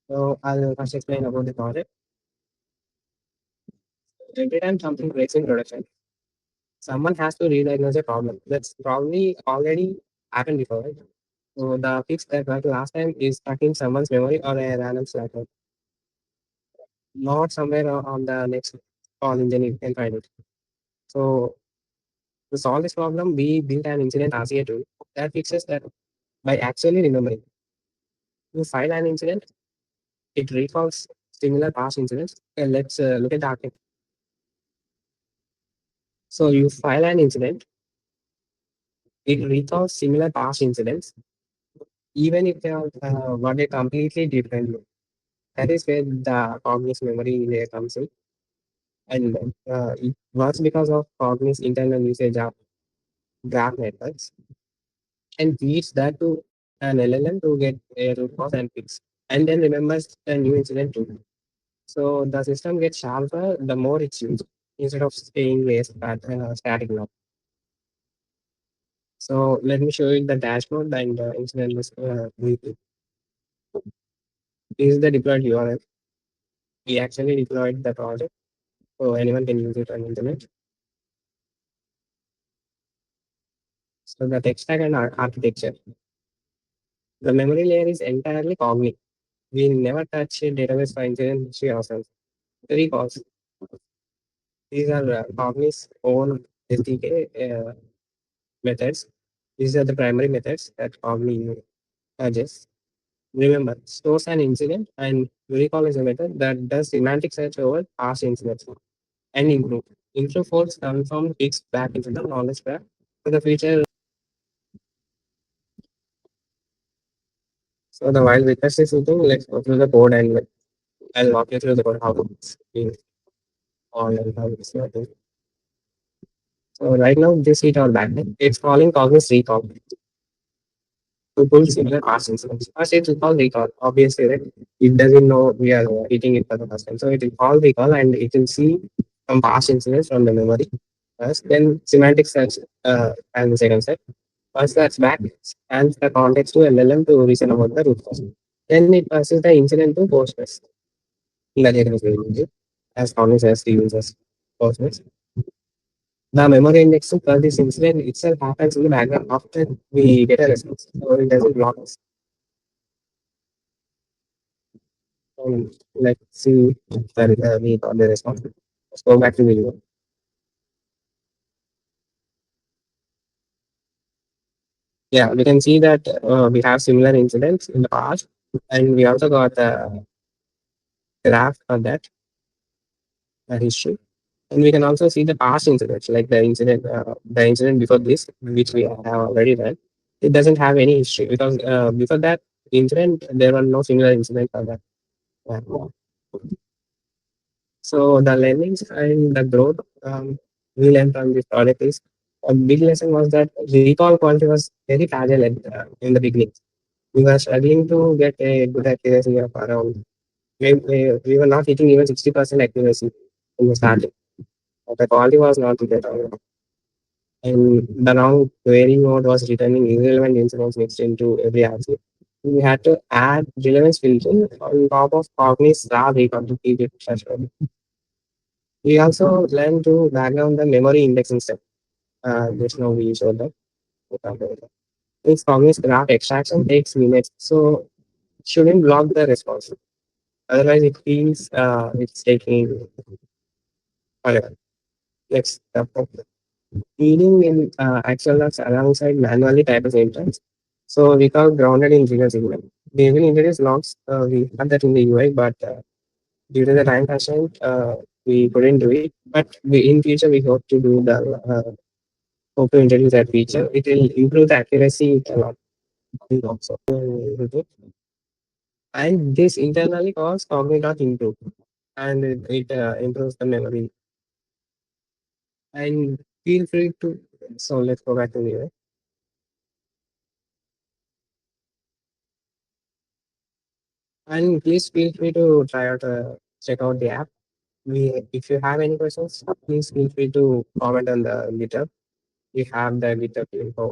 So I'll first explain about the project. Every time something breaks in production, someone has to re-diagnose a problem. That's probably already happened before, right? So the fix that worked last time is stuck in someone's memory or a random Slack note, not somewhere on the next call engine you can find it. So to solve this problem, we built an incident RCA tool that fixes that by actually remembering. You file an incident, it recalls similar past incidents. And let's look at the article. So you file an incident, it recalls similar past incidents, even if they are what a completely different look. That is where the Cogni's memory layer comes in. And it works because of Cogni's internal usage of graph networks and feeds that to an LLM to get a root cause and fix. And then remembers the new incident too. So the system gets sharper the more it's used instead of staying static now. So let me show you the dashboard and the incident list. This is the deployed URL. We actually deployed the project, so anyone can use it on internet. So the tech stack and architecture. The memory layer is entirely Cogni. We never touch a database for incident history ourselves. Three calls. These are Cogni's own SDK methods. These are the primary methods that Cogni suggests. Remember, stores an incident and recall is a method that does semantic search over past incidents and improve. Improve folds confirm fix back into the knowledge graph. So the feature. So the while witness is sitting, let's go through the code and I'll walk you through the code how it's being on and how it's working. So right now this hit our backend. It's calling Cognos recall to pull similar past incidents. First it's called recall. Obviously, right? It doesn't know we are hitting it for the first time. So it will call recall and it will see some past incidents from the memory. First, then semantic search and the second step. First that's back and the context to LLM to reason about the root cause. Then it passes the incident to Postgres. In the database very easy, as Cognos as the users Postgres. The memory indexing for this incident itself happens in the background after we get a response. So it doesn't block us. Let's see that we got the response. Let's go back to the video. Yeah, we can see that we have similar incidents in the past, and we also got a graph for that history. And we can also see the past incidents, like the incident before this, which we have already done. It doesn't have any history because before that incident, there were no similar incidents for that. Yeah. So the learnings and the growth we learned from this project is a big lesson was that recall quality was very fragile in the beginning. We were struggling to get a good accuracy of around. We were not hitting even 60% accuracy in the starting. The quality was not good at all. And the wrong query mode was returning irrelevant incidents mixed into every answer. We had to add relevance filtering on top of Cogni's raw recall to keep it fresh. We also learned to background the memory indexing step. Just now we showed that. This Cogni's graph extraction takes minutes, so it shouldn't block the response. Otherwise, it feels it's taking forever. Next step. Feeding in actual logs alongside manually type entries. So we got grounded in zero signal. We will introduce logs. We had that in the UI, but due to the time constraint, we couldn't do it. But in future, we hope to do the hope to introduce that feature. It will improve the accuracy a lot. Also. And this internally cause cognitive improve, and it improves the memory. And feel free to. So let's go back to the UI. And please feel free to try out check out the app. If you have any questions, please feel free to comment on the GitHub. We have the GitHub info